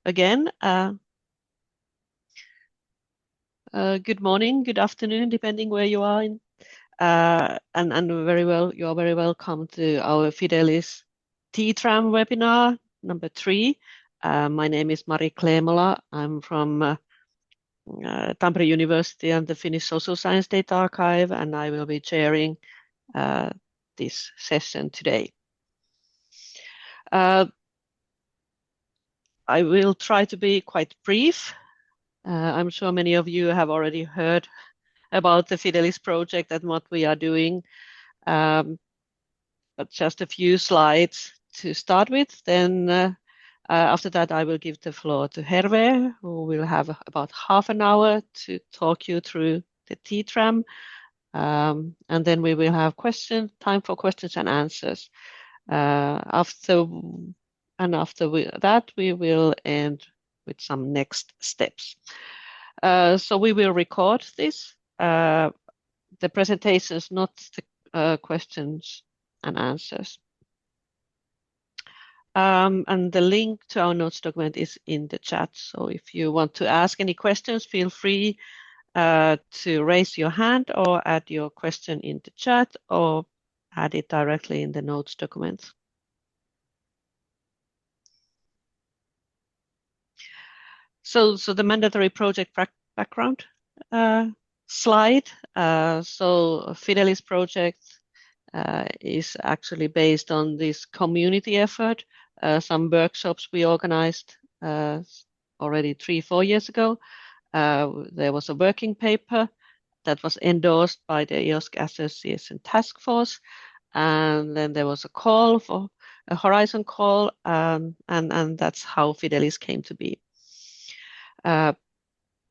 again. Good morning, good afternoon, depending where you are in. And you are very welcome to our FIDELIS TTRAM webinar number 3. My name is Mari Kleemola. I'm from Tampere University and the Finnish Social Science Data Archive, and I will be chairing this session today. I will try to be quite brief. I'm sure many of you have already heard about the FIDELIS project and what we are doing, but just a few slides to start with. Then after that, I will give the floor to Hervé, who will have about half an hour to talk you through the TTRAM. And then we will have time for questions and answers. After that, we will end with some next steps. So we will record this, the presentations, not the questions and answers. And the link to our notes document is in the chat. So if you want to ask any questions, feel free to raise your hand or add your question in the chat or add it directly in the notes document. So the mandatory project background slide. So FIDELIS project is actually based on this community effort. Some workshops we organized already 3-4 years ago. There was a working paper that was endorsed by the EOSC Association Task Force, and then there was a call for a Horizon call, and that's how FIDELIS came to be.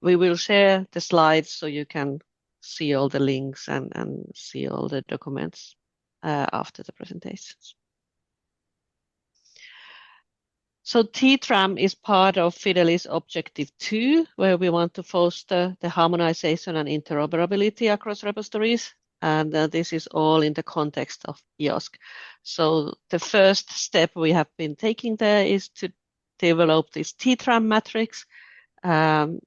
We will share the slides so you can see all the links and see all the documents after the presentations. So TTRAM is part of FIDELIS Objective 2, where we want to foster the harmonization and interoperability across repositories. And this is all in the context of EOSC. So the first step we have been taking there is to develop this TTRAM matrix. And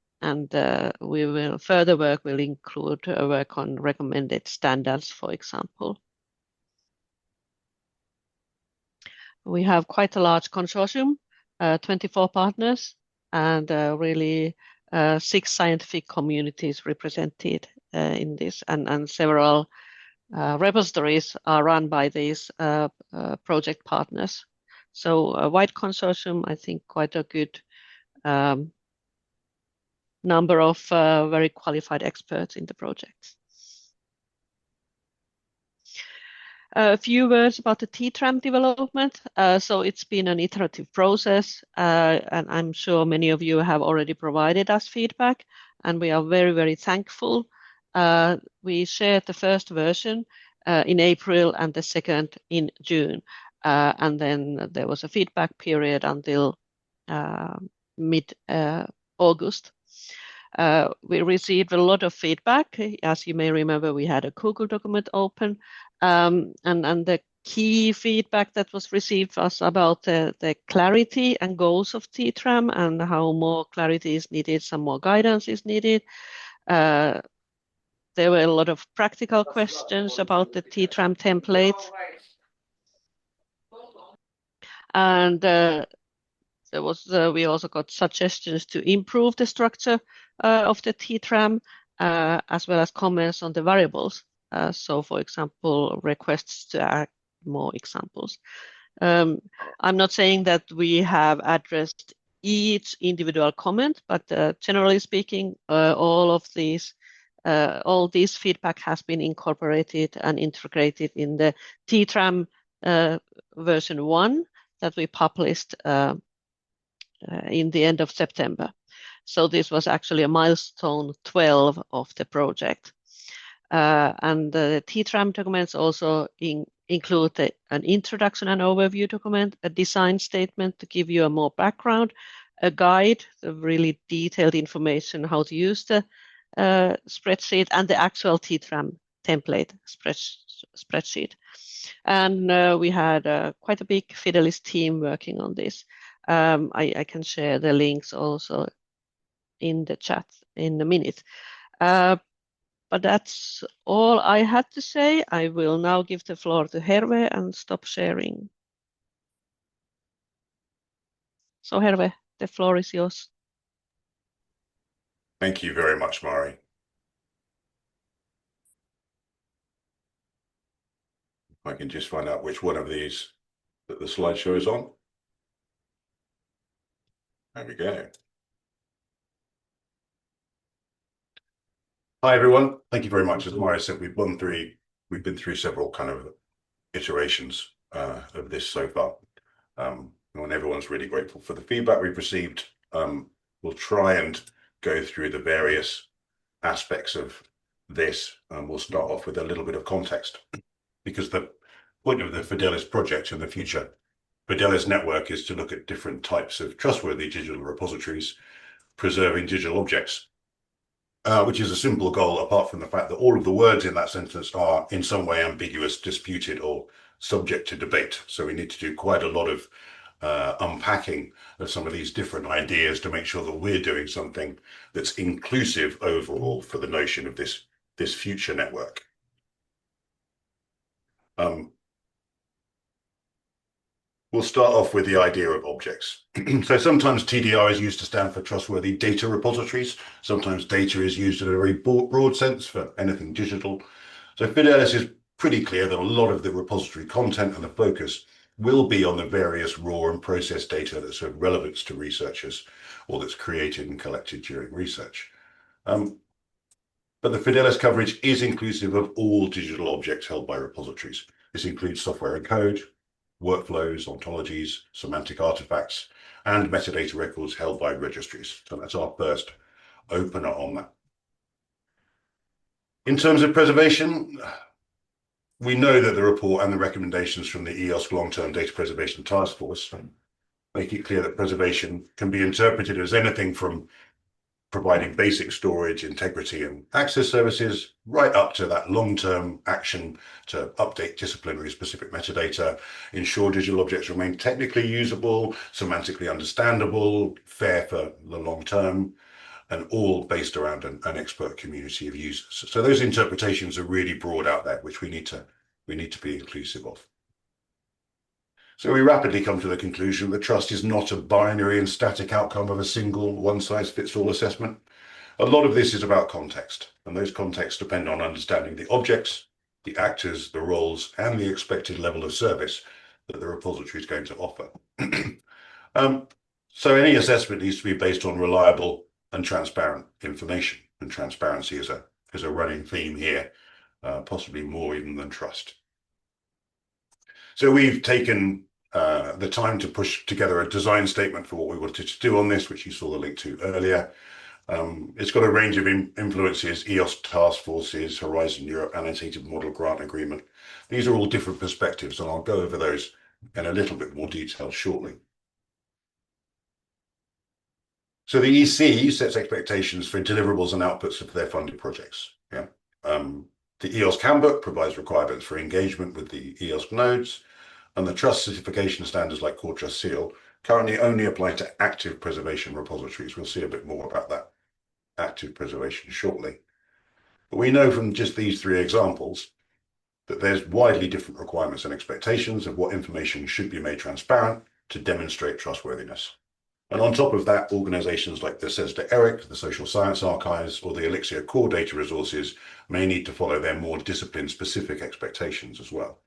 we will further work will include work on recommended standards, for example. We have quite a large consortium, 24 partners, and really 6 scientific communities represented in this, and several repositories are run by these project partners. So a wide consortium, I think quite a good number of very qualified experts in the projects. A few words about the TTRAM development. So it's been an iterative process, and I'm sure many of you have already provided us feedback, and we are very, very thankful. We shared the first version in April and the second in June, and then there was a feedback period until mid-August. We received a lot of feedback. As you may remember, we had a Google document open, and the key feedback that was received was about the clarity and goals of TTRAM and how more clarity is needed, some more guidance is needed. There were a lot of practical questions about the TTRAM template. And we also got suggestions to improve the structure of the TTRAM, as well as comments on the variables. So, for example, requests to add more examples. I'm not saying that we have addressed each individual comment, but generally speaking, all this feedback has been incorporated and integrated in the TTRAM version 1 that we published in the end of September. So this was actually a milestone 12 of the project. And the TTRAM documents also include an introduction and overview document, a design statement to give you a more background, a guide, the really detailed information how to use the spreadsheet, and the actual TTRAM template spreadsheet. And we had quite a big FIDELIS team working on this. I can share the links also in the chat in a minute. But that's all I had to say. I will now give the floor to Herve and stop sharing. So Herve, the floor is yours. Thank you very much, Mari. I can just find out which one of these that the slideshow is on. There we go. Hi, everyone. Thank you very much. As Mari said, we've been through several kind of iterations of this so far. And everyone's really grateful for the feedback we've received. We'll try and go through the various aspects of this. We'll start off with a little bit of context, because the point of the FIDELIS project in the future, FIDELIS network, is to look at different types of trustworthy digital repositories, preserving digital objects, which is a simple goal, apart from the fact that all of the words in that sentence are in some way ambiguous, disputed, or subject to debate. So we need to do quite a lot of unpacking of some of these different ideas to make sure that we're doing something that's inclusive overall for the notion of this future network. We'll start off with the idea of objects. So sometimes TDR is used to stand for trustworthy data repositories. Sometimes data is used in a very broad sense for anything digital. So FIDELIS is pretty clear that a lot of the repository content and the focus will be on the various raw and processed data that's of relevance to researchers, or that's created and collected during research. But the FIDELIS coverage is inclusive of all digital objects held by repositories. This includes software and code, workflows, ontologies, semantic artifacts, and metadata records held by registries. So that's our first opener on that. In terms of preservation, we know that the report and the recommendations from the EOSC Long-Term Data Preservation Task Force make it clear that preservation can be interpreted as anything from providing basic storage, integrity, and access services, right up to that long-term action to update disciplinary specific metadata, ensure digital objects remain technically usable, semantically understandable, fair for the long term, and all based around an expert community of users. So those interpretations are really broad out there, which we need to be inclusive of. So we rapidly come to the conclusion that trust is not a binary and static outcome of a single one-size-fits-all assessment. A lot of this is about context, and those contexts depend on understanding the objects, the actors, the roles, and the expected level of service that the repository is going to offer. So any assessment needs to be based on reliable and transparent information, and transparency is a running theme here, possibly more even than trust. So we've taken the time to push together a design statement for what we wanted to do on this, which you saw the link to earlier. It's got a range of influences: EOSC task forces, Horizon Europe annotated model grant agreement. These are all different perspectives, and I'll go over those in a little bit more detail shortly. So the EC sets expectations for deliverables and outputs of their funded projects. Yeah. The EOSC handbook provides requirements for engagement with the EOSC nodes, and the trust certification standards like Core Trust Seal currently only apply to active preservation repositories. We'll see a bit more about that active preservation shortly. But we know from just these three examples that there's widely different requirements and expectations of what information should be made transparent to demonstrate trustworthiness. And on top of that, organizations like the CESDA ERIC, the Social Science Archives, or the Elixir Core Data Resources may need to follow their more discipline-specific expectations as well.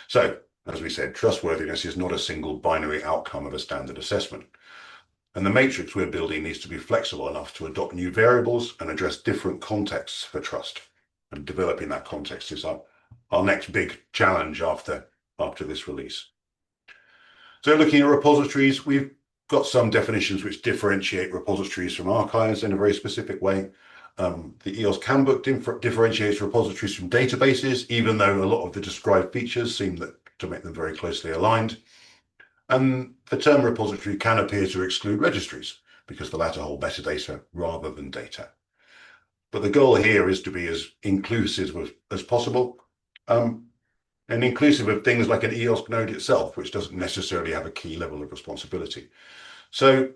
So, as we said, trustworthiness is not a single binary outcome of a standard assessment. And the matrix we're building needs to be flexible enough to adopt new variables and address different contexts for trust. And developing that context is our next big challenge after this release. So looking at repositories, we've got some definitions which differentiate repositories from archives in a very specific way. The EOSC handbook differentiates repositories from databases, even though a lot of the described features seem to make them very closely aligned. And the term repository can appear to exclude registries, because the latter hold metadata rather than data. But the goal here is to be as inclusive as possible. and inclusive of things like an EOSC node itself, which doesn't necessarily have a key level of responsibility. So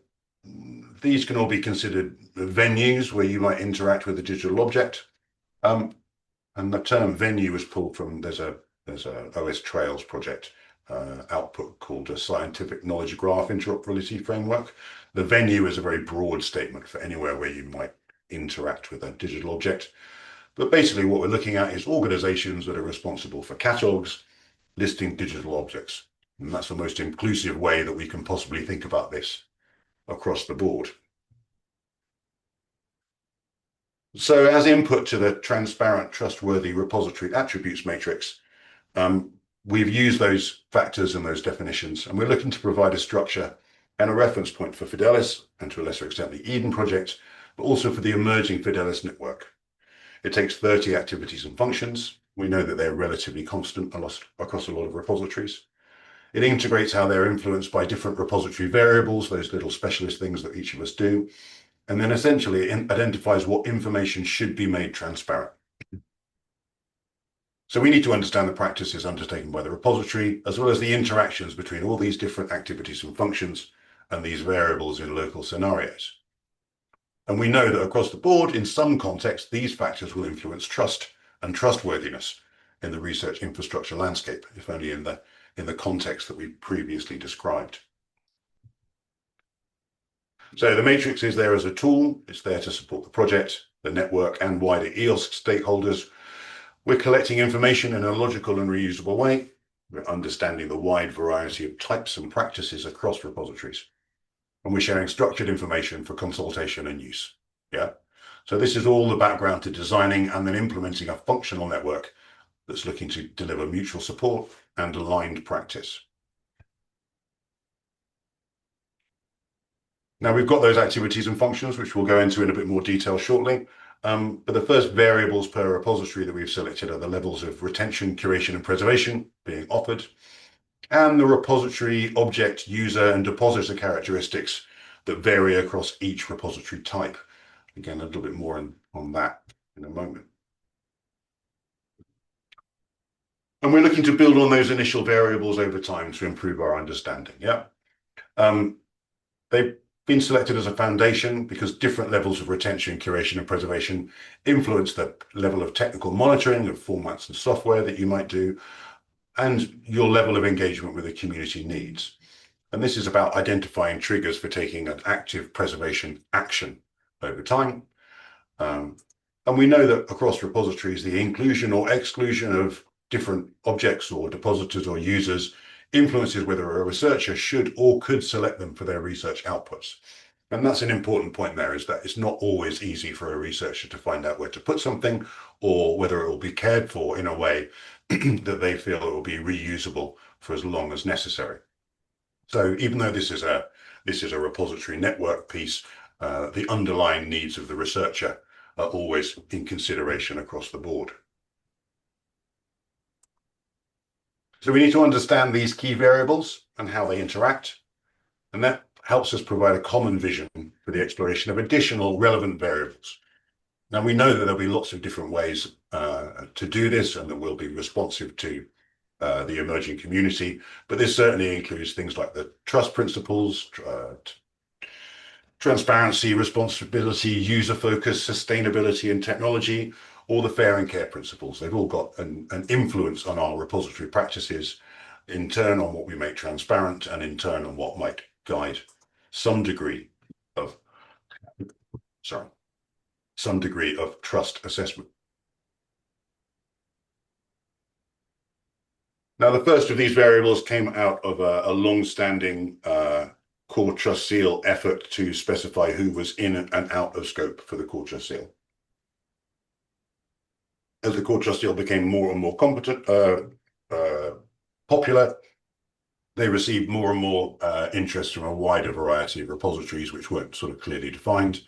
these can all be considered venues where you might interact with a digital object. And the term venue is pulled from, there's a OS Trails project output called a Scientific Knowledge Graph Interoperability Framework. The venue is a very broad statement for anywhere where you might interact with a digital object. But basically what we're looking at is organizations that are responsible for catalogs, listing digital objects. And that's the most inclusive way that we can possibly think about this across the board. So as input to the transparent, trustworthy repository attributes matrix, we've used those factors and those definitions, and we're looking to provide a structure and a reference point for FIDELIS, and to a lesser extent the Eden project, but also for the emerging FIDELIS network. It takes 30 activities and functions. We know that they're relatively constant across a lot of repositories. It integrates how they're influenced by different repository variables, those little specialist things that each of us do, and then essentially it identifies what information should be made transparent. So we need to understand the practices undertaken by the repository, as well as the interactions between all these different activities and functions and these variables in local scenarios. And we know that across the board, in some contexts, these factors will influence trust and trustworthiness in the research infrastructure landscape, if only in the context that we previously described. So the matrix is there as a tool. It's there to support the project, the network, and wider EOSC stakeholders. We're collecting information in a logical and reusable way. We're understanding the wide variety of types and practices across repositories. And we're sharing structured information for consultation and use. Yeah. So this is all the background to designing and then implementing a functional network that's looking to deliver mutual support and aligned practice. Now we've got those activities and functions, which we'll go into in a bit more detail shortly. But the first variables per repository that we've selected are the levels of retention, curation, and preservation being offered, and the repository object, user, and depositor characteristics that vary across each repository type. Again, a little bit more on that in a moment. And we're looking to build on those initial variables over time to improve our understanding. Yeah. They've been selected as a foundation because different levels of retention, curation, and preservation influence the level of technical monitoring of formats and software that you might do, and your level of engagement with the community needs. And this is about identifying triggers for taking an active preservation action over time. And we know that across repositories, the inclusion or exclusion of different objects or depositors or users influences whether a researcher should or could select them for their research outputs. And that's an important point there, is that it's not always easy for a researcher to find out where to put something or whether it will be cared for in a way that they feel it will be reusable for as long as necessary. So even though this is a repository network piece, the underlying needs of the researcher are always in consideration across the board. So we need to understand these key variables and how they interact, and that helps us provide a common vision for the exploration of additional relevant variables. Now we know that there'll be lots of different ways to do this, and that we'll be responsive to the emerging community, but this certainly includes things like the trust principles, transparency, responsibility, user focus, sustainability, and technology, or the fair and care principles. They've all got an influence on our repository practices, in turn on what we make transparent, and in turn on what might guide some degree of trust assessment. Now, the first of these variables came out of a long-standing core trust seal effort to specify who was in and out of scope for the core trust seal. As the core trust seal became more and more popular, they received more and more interest from a wider variety of repositories, which weren't sort of clearly defined.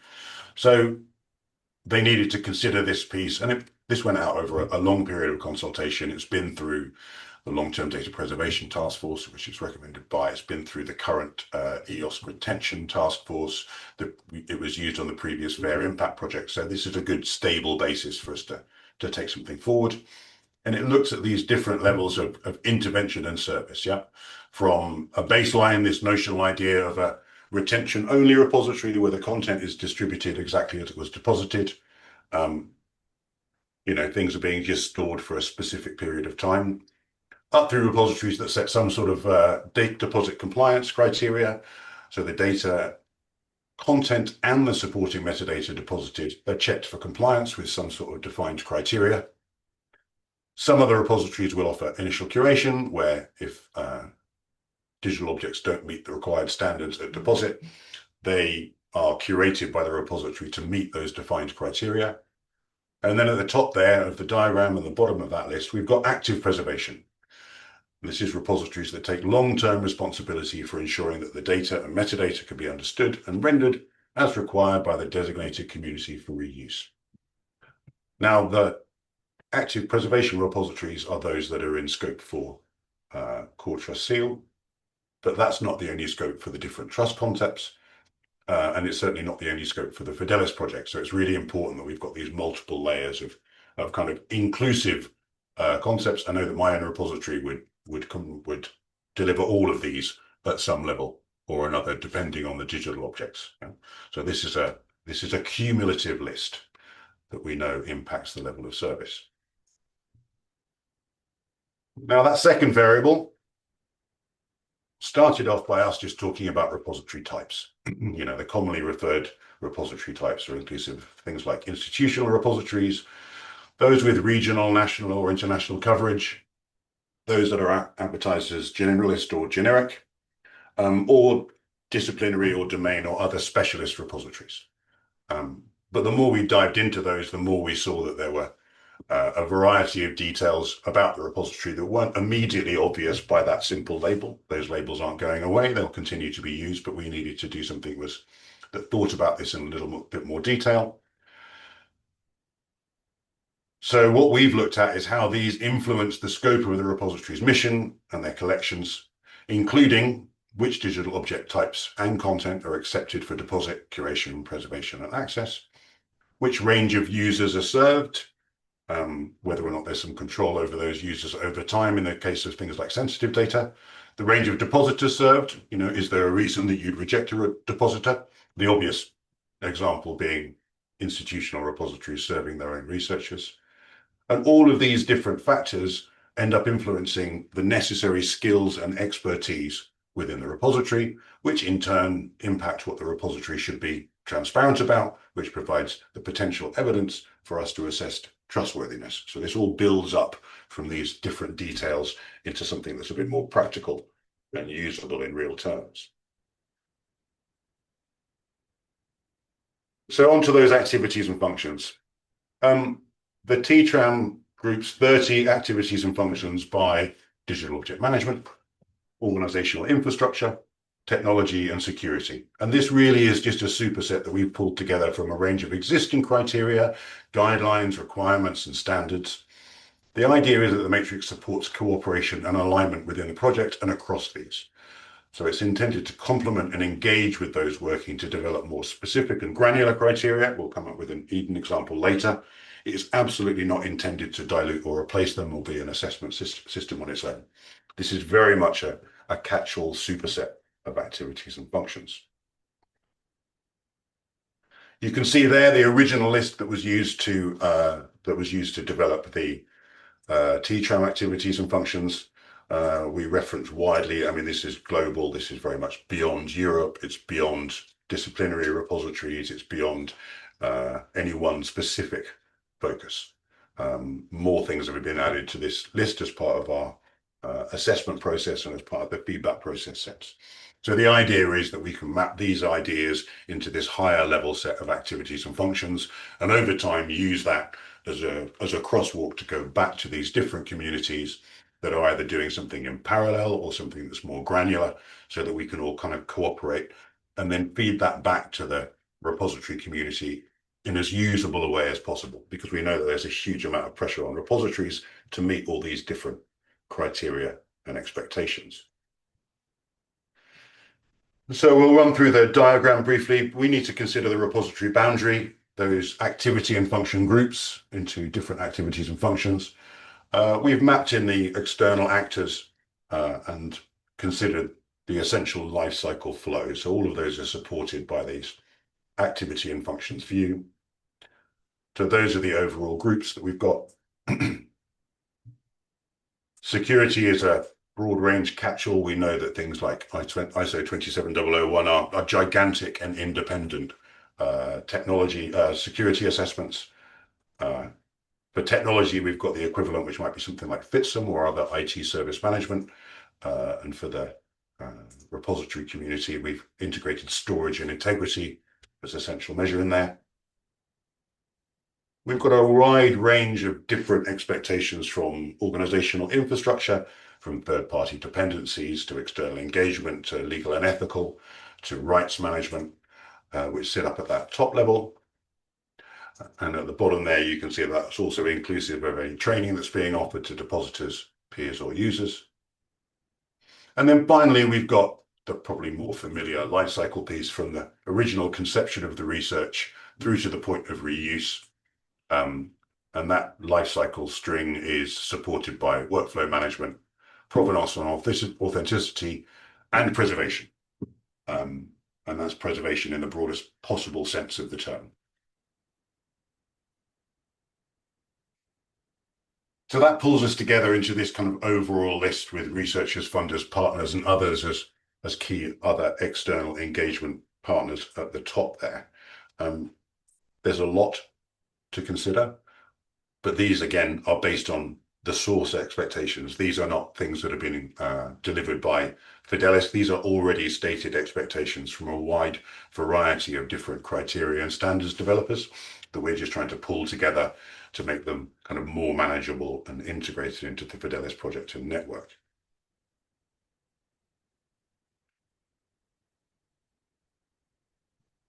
So they needed to consider this piece, and this went out over a long period of consultation. It's been through the Long-Term Data Preservation Task Force, which is recommended by. It's been through the current EOSC Retention Task Force. It was used on the previous Fair Impact project. So this is a good stable basis for us to take something forward. And it looks at these different levels of intervention and service, yeah? From a baseline, this notional idea of a retention-only repository where the content is distributed exactly as it was deposited. Things are being just stored for a specific period of time, up through repositories that set some sort of date deposit compliance criteria. So the data content and the supporting metadata deposited are checked for compliance with some sort of defined criteria. Some of the repositories will offer initial curation, where if digital objects don't meet the required standards at deposit, they are curated by the repository to meet those defined criteria. And then at the top there of the diagram and the bottom of that list, we've got active preservation. This is repositories that take long-term responsibility for ensuring that the data and metadata can be understood and rendered as required by the designated community for reuse. Now, the active preservation repositories are those that are in scope for Core Trust Seal, but that's not the only scope for the different trust concepts, and it's certainly not the only scope for the FIDELIS project. So it's really important that we've got these multiple layers of kind of inclusive concepts. I know that my own repository would deliver all of these at some level or another, depending on the digital objects. So this is a cumulative list that we know impacts the level of service. Now, that second variable started off by us just talking about repository types. The commonly referred repository types are inclusive of things like institutional repositories, those with regional, national, or international coverage, those that are advertised as generalist or generic, or disciplinary or domain or other specialist repositories. But the more we dived into those, the more we saw that there were a variety of details about the repository that weren't immediately obvious by that simple label. Those labels aren't going away. They'll continue to be used, but we needed to do something that thought about this in a little bit more detail. So what we've looked at is how these influence the scope of the repository's mission and their collections, including which digital object types and content are accepted for deposit, curation, preservation, and access, which range of users are served, whether or not there's some control over those users over time in the case of things like sensitive data, the range of depositors served, is there a reason that you'd reject a depositor? The obvious example being institutional repositories serving their own researchers. And all of these different factors end up influencing the necessary skills and expertise within the repository, which in turn impact what the repository should be transparent about, which provides the potential evidence for us to assess trustworthiness. So this all builds up from these different details into something that's a bit more practical and usable in real terms. So on to those activities and functions. The TTRAM groups 30 activities and functions by digital object management, organizational infrastructure, technology, and security. And this really is just a superset that we've pulled together from a range of existing criteria, guidelines, requirements, and standards. The idea is that the matrix supports cooperation and alignment within the project and across these. So it's intended to complement and engage with those working to develop more specific and granular criteria. We'll come up with an example later. It is absolutely not intended to dilute or replace them or be an assessment system on its own. This is very much a catch-all superset of activities and functions. You can see there the original list that was used to develop the TTRAM activities and functions. We reference widely. I mean, this is global. This is very much beyond Europe. It's beyond disciplinary repositories. It's beyond any one specific focus. More things have been added to this list as part of our assessment process and as part of the feedback process sets. So the idea is that we can map these ideas into this higher level set of activities and functions, and over time use that as a crosswalk to go back to these different communities that are either doing something in parallel or something that's more granular, so that we can all kind of cooperate and then feed that back to the repository community in as usable a way as possible, because we know that there's a huge amount of pressure on repositories to meet all these different criteria and expectations. So we'll run through the diagram briefly. We need to consider the repository boundary, those activity and function groups into different activities and functions. We've mapped in the external actors and considered the essential life cycle flow. So all of those are supported by these activity and functions view. So those are the overall groups that we've got. Security is a broad range catch-all. We know that things like ISO 27001 are gigantic and independent technology security assessments. For technology, we've got the equivalent, which might be something like FITSM or other IT service management. And for the repository community, we've integrated storage and integrity as essential measure in there. We've got a wide range of different expectations from organizational infrastructure, from third-party dependencies to external engagement, to legal and ethical, to rights management, which sit up at that top level. And at the bottom there, you can see that's also inclusive of any training that's being offered to depositors, peers, or users. And then finally, we've got the probably more familiar lifecycle piece from the original conception of the research through to the point of reuse. And that lifecycle string is supported by workflow management, provenance and authenticity, and preservation. And that's preservation in the broadest possible sense of the term. So that pulls us together into this kind of overall list with researchers, funders, partners, and others as key other external engagement partners at the top there. There's a lot to consider, but these again are based on the source expectations. These are not things that have been delivered by FIDELIS. These are already stated expectations from a wide variety of different criteria and standards developers that we're just trying to pull together to make them kind of more manageable and integrated into the FIDELIS project and network.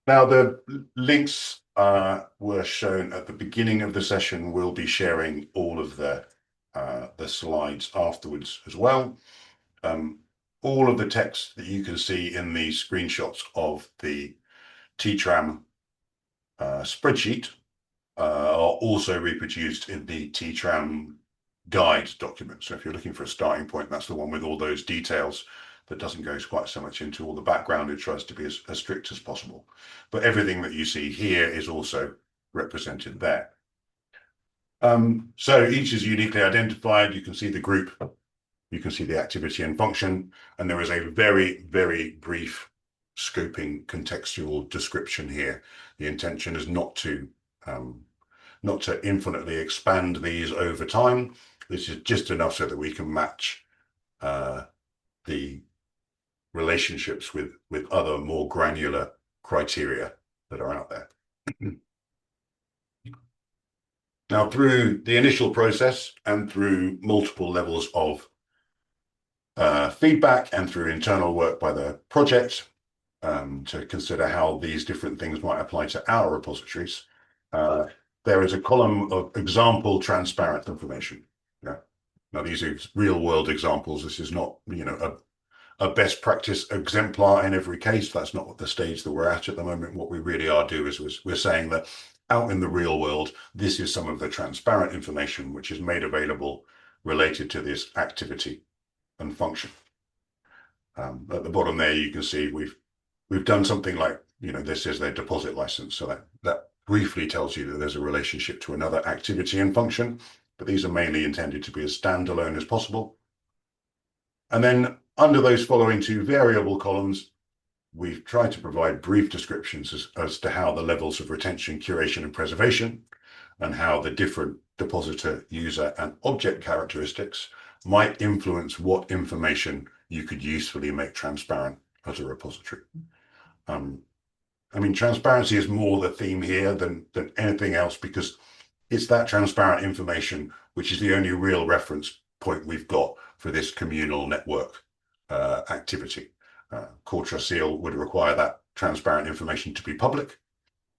Now, the links were shown at the beginning of the session. We'll be sharing all of the slides afterwards as well. All of the text that you can see in the screenshots of the TTRAM spreadsheet are also reproduced in the TTRAM guide document. So if you're looking for a starting point, that's the one with all those details that doesn't go quite so much into all the background. It tries to be as strict as possible. But everything that you see here is also represented there. So each is uniquely identified. You can see the group, you can see the activity and function, and there is a very, very brief scoping contextual description here. The intention is not to infinitely expand these over time. This is just enough so that we can match the relationships with other more granular criteria that are out there. Now, through the initial process and through multiple levels of feedback and through internal work by the project to consider how these different things might apply to our repositories, there is a column of example transparent information. Yeah. Now, these are real world examples. This is not, a best practice exemplar in every case. That's not the stage that we're at the moment. What we really are doing is we're saying that out in the real world, this is some of the transparent information which is made available related to this activity and function. At the bottom there, you can see we've done something like, this is their deposit license. So that briefly tells you that there's a relationship to another activity and function, but these are mainly intended to be as standalone as possible. And then under those following two variable columns, we've tried to provide brief descriptions as to how the levels of retention, curation, and preservation, and how the different depositor, user, and object characteristics might influence what information you could usefully make transparent as a repository. Transparency is more the theme here than anything else, because it's that transparent information which is the only real reference point we've got for this communal network activity. Core Trust Seal would require that transparent information to be public,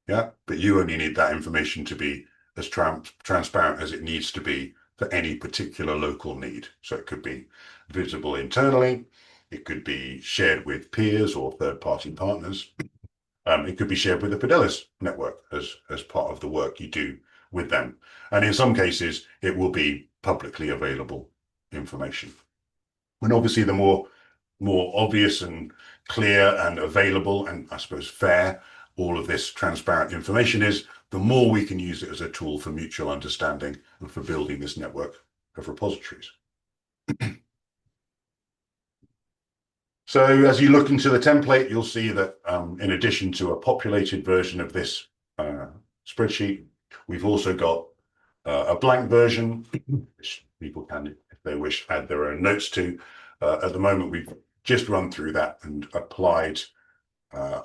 but you only need that information to be as transparent as it needs to be for any particular local need. So it could be visible internally, it could be shared with peers or third-party partners. It could be shared with the FIDELIS network as part of the work you do with them. And in some cases, it will be publicly available information. And obviously the more obvious and clear and available and I suppose fair all of this transparent information is, the more we can use it as a tool for mutual understanding and for building this network of repositories. So as you look into the template, you'll see that in addition to a populated version of this spreadsheet, we've also got a blank version, which people can, if they wish, add their own notes to. At the moment, we've just run through that and applied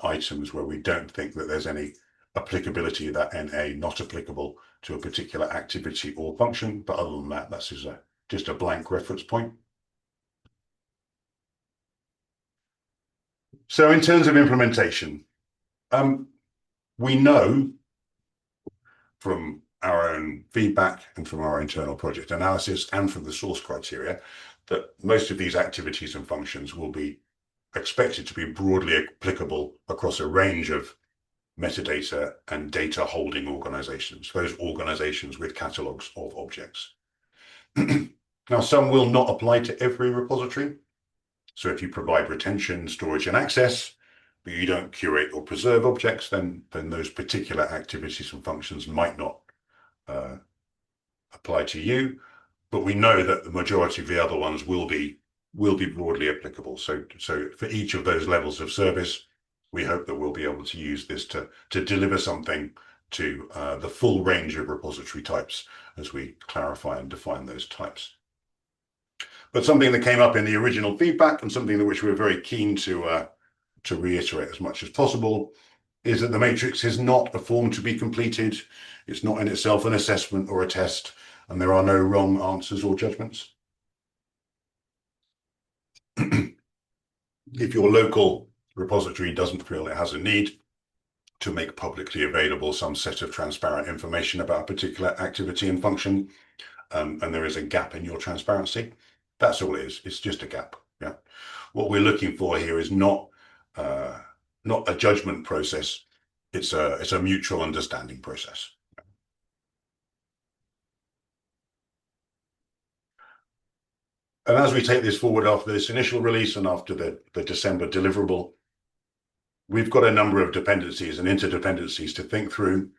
items where we don't think that there's any applicability of that NA not applicable to a particular activity or function. But other than that, that's just a blank reference point. So in terms of implementation, we know from our own feedback and from our internal project analysis and from the source criteria that most of these activities and functions will be expected to be broadly applicable across a range of metadata and data holding organizations, those organizations with catalogs of objects. Now, some will not apply to every repository. So if you provide retention, storage, and access, but you don't curate or preserve objects, then those particular activities and functions might not apply to you. But we know that the majority of the other ones will be broadly applicable. So for each of those levels of service, we hope that we'll be able to use this to deliver something to the full range of repository types as we clarify and define those types. But something that came up in the original feedback and something that which we're very keen to reiterate as much as possible is that the matrix is not a form to be completed. It's not in itself an assessment or a test, and there are no wrong answers or judgments. If your local repository doesn't feel it has a need to make publicly available some set of transparent information about a particular activity and function, and there is a gap in your transparency, that's all it is. It's just a gap. Yeah. What we're looking for here is not a judgment process. It's a mutual understanding process. And as we take this forward after this initial release and after the December deliverable, we've got a number of dependencies and interdependencies to think through.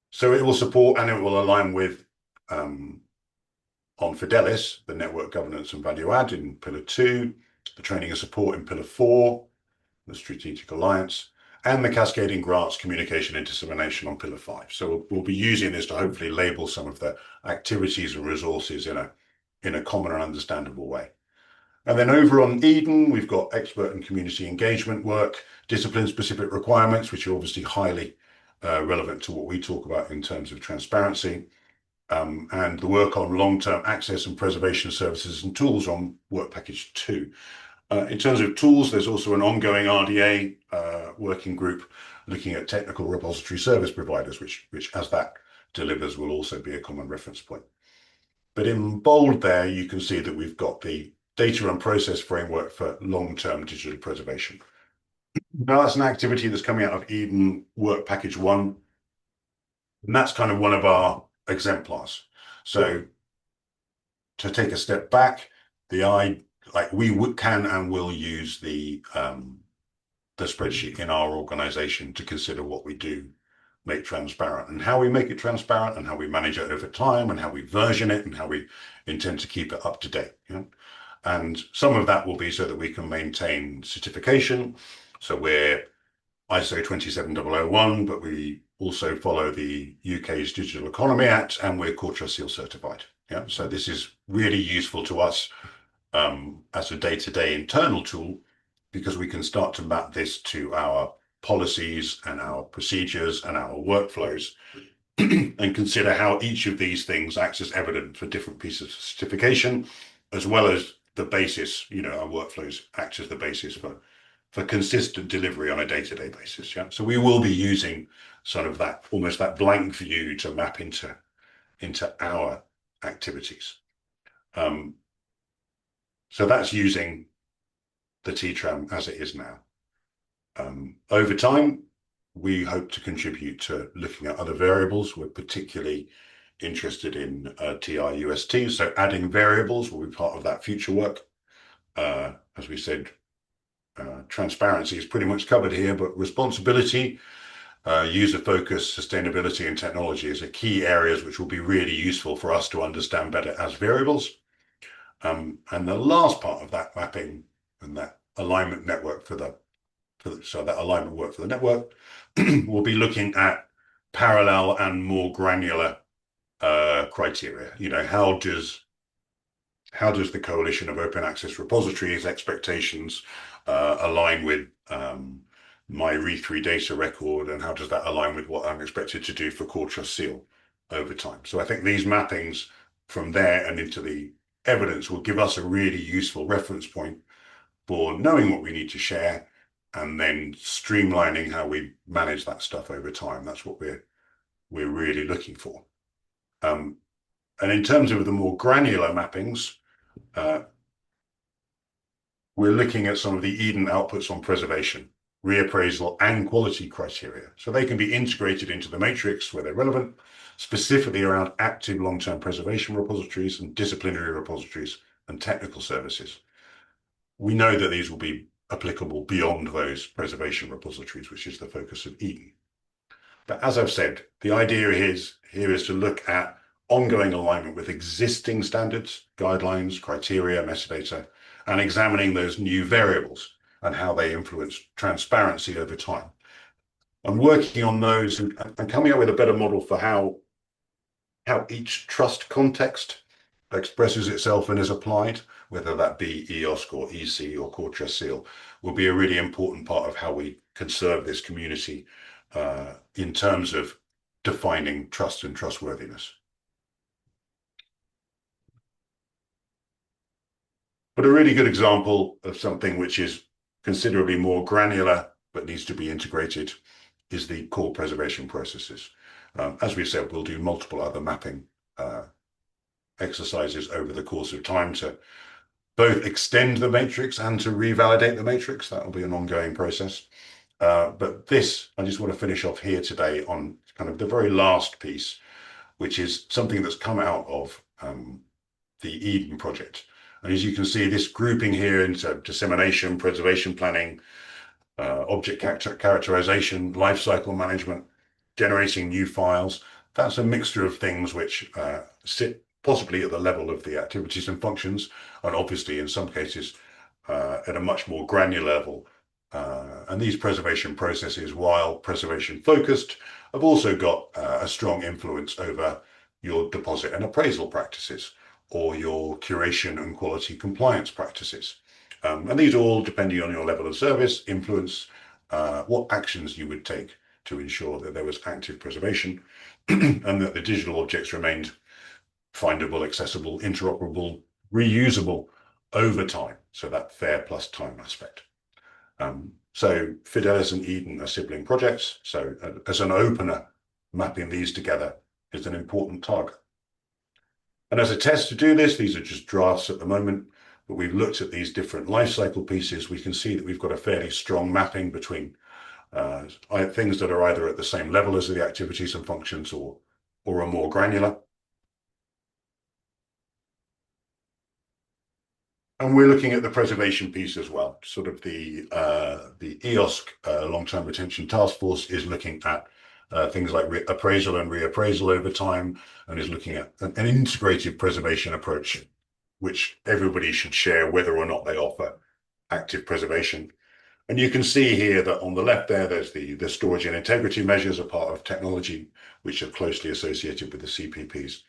So it will support and it will align with on FIDELIS, the network governance and value add in pillar 2, the training and support in pillar 4, the strategic alliance, and the cascading grants, communication and dissemination on pillar 5. So we'll be using this to hopefully label some of the activities and resources in a common and understandable way. And then over on Eden, we've got expert and community engagement work, discipline-specific requirements, which are obviously highly relevant to what we talk about in terms of transparency, and the work on long-term access and preservation services and tools on work package 2. In terms of tools, there's also an ongoing RDA working group looking at technical repository service providers, which as that delivers will also be a common reference point. But in bold there, you can see that we've got the data and process framework for long-term digital preservation. Now that's an activity that's coming out of Eden Work Package 1. And that's kind of one of our exemplars. So to take a step back, we can and will use the spreadsheet in our organization to consider what we do make transparent and how we make it transparent and how we manage it over time and how we version it and how we intend to keep it up to date. You know? And some of that will be so that we can maintain certification. So we're ISO 27001, but we also follow the UK's Digital Economy Act and we're Core Trust Seal certified. Yeah, so this is really useful to us as a day-to-day internal tool because we can start to map this to our policies and our procedures and our workflows and consider how each of these things acts as evidence for different pieces of certification, as well as the basis, our workflows act as the basis for consistent delivery on a day-to-day basis. Yeah. So we will be using sort of that, almost that blank view to map into our activities. So that's using the TTRAM as it is now. Over time, we hope to contribute to looking at other variables. We're particularly interested in TRUST, so adding variables will be part of that future work. As we said, transparency is pretty much covered here, but responsibility, user focus, sustainability, and technology is a key areas which will be really useful for us to understand better as variables. And the last part of that mapping and that alignment network so that alignment work for the network, we'll be looking at parallel and more granular criteria. You know, how does the coalition of open access repositories expectations align with my re3 data record, and how does that align with what I'm expected to do for Core Trust Seal over time? So I think these mappings from there and into the evidence will give us a really useful reference point for knowing what we need to share and then streamlining how we manage that stuff over time. That's what we're really looking for. And in terms of the more granular mappings, we're looking at some of the Eden outputs on preservation, reappraisal, and quality criteria. So they can be integrated into the matrix where they're relevant, specifically around active long-term preservation repositories and disciplinary repositories and technical services. We know that these will be applicable beyond those preservation repositories, which is the focus of Eden. But as I've said, the idea here is to look at ongoing alignment with existing standards, guidelines, criteria, metadata, and examining those new variables and how they influence transparency over time. And working on those and coming up with a better model for how each trust context expresses itself and is applied, whether that be EOSC or EC or Core Trust Seal, will be a really important part of how we conserve this community in terms of defining trust and trustworthiness. But a really good example of something which is considerably more granular but needs to be integrated is the core preservation processes. As we said, we'll do multiple other mapping exercises over the course of time to both extend the matrix and to revalidate the matrix. That will be an ongoing process. But this, I just want to finish off here today on kind of the very last piece, which is something that's come out of the Eden project. And as you can see, this grouping here into dissemination, preservation planning, object characterization, lifecycle management, generating new files, that's a mixture of things which sit possibly at the level of the activities and functions, and obviously in some cases at a much more granular level. And these preservation processes, while preservation focused, have also got a strong influence over your deposit and appraisal practices or your curation and quality compliance practices. And these all, depending on your level of service, influence what actions you would take to ensure that there was active preservation and that the digital objects remained findable, accessible, interoperable, reusable over time. So that fair plus time aspect. So Fidelis and Eden are sibling projects. So as an opener, mapping these together is an important target. And as a test to do this, these are just drafts at the moment, but we've looked at these different lifecycle pieces. We can see that we've got a fairly strong mapping between things that are either at the same level as the activities and functions or are more granular. And we're looking at the preservation piece as well. Sort of the EOSC long-term retention task force is looking at things like appraisal and reappraisal over time, and is looking at an integrated preservation approach, which everybody should share whether or not they offer active preservation. And you can see here that on the left there, there's the storage and integrity measures, a part of technology, which are closely associated with the CPPs.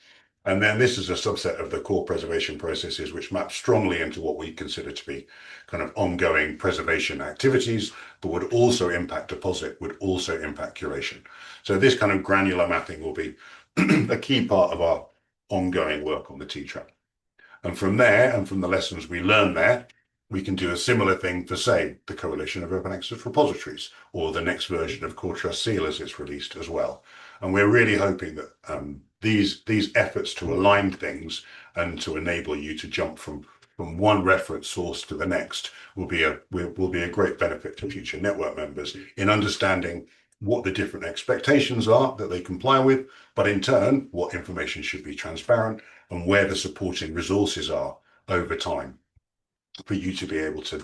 And then this is a subset of the core preservation processes, which map strongly into what we consider to be kind of ongoing preservation activities, but would also impact deposit, would also impact curation. So this kind of granular mapping will be a key part of our ongoing work on the TTRAM. And from there, and from the lessons we learn there, we can do a similar thing for, say, the Coalition of Open Access Repositories, or the next version of Core Trust Seal as it's released as well. And we're really hoping that these efforts to align things and to enable you to jump from one reference source to the next will be a great benefit to future network members in understanding what the different expectations are that they comply with, but in turn, what information should be transparent and where the supporting resources are over time for you to be able to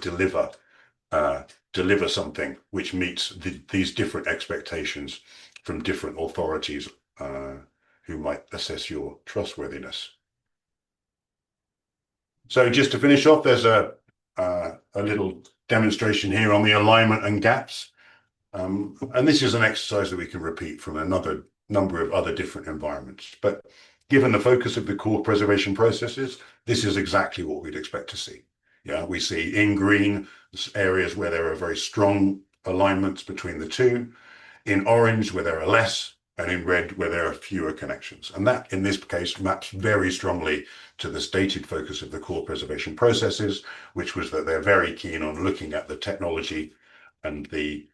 deliver something which meets these different expectations from different authorities who might assess your trustworthiness. So just to finish off, there's a little demonstration here on the alignment and gaps. And this is an exercise that we can repeat from another number of other different environments. But given the focus of the core preservation processes, this is exactly what we'd expect to see. Yeah, we see in green areas where there are very strong alignments between the two, in orange where there are less, and in red where there are fewer connections. And that, in this case, maps very strongly to the stated focus of the core preservation processes, which was that they're very keen on looking at the technology and the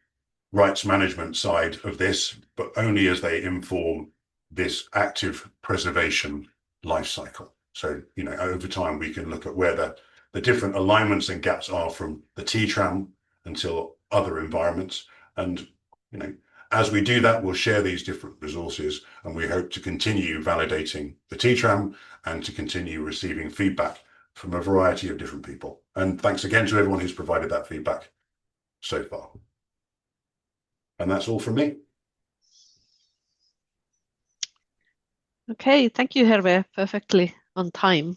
rights management side of this, but only as they inform this active preservation life cycle. So, over time, we can look at where the different alignments and gaps are from the TTRAM until other environments. And, as we do that, we'll share these different resources, and we hope to continue validating the TTRAM and to continue receiving feedback from a variety of different people. And thanks again to everyone who's provided that feedback so far. And that's all from me. Okay, thank you, Hervé. Perfectly on time.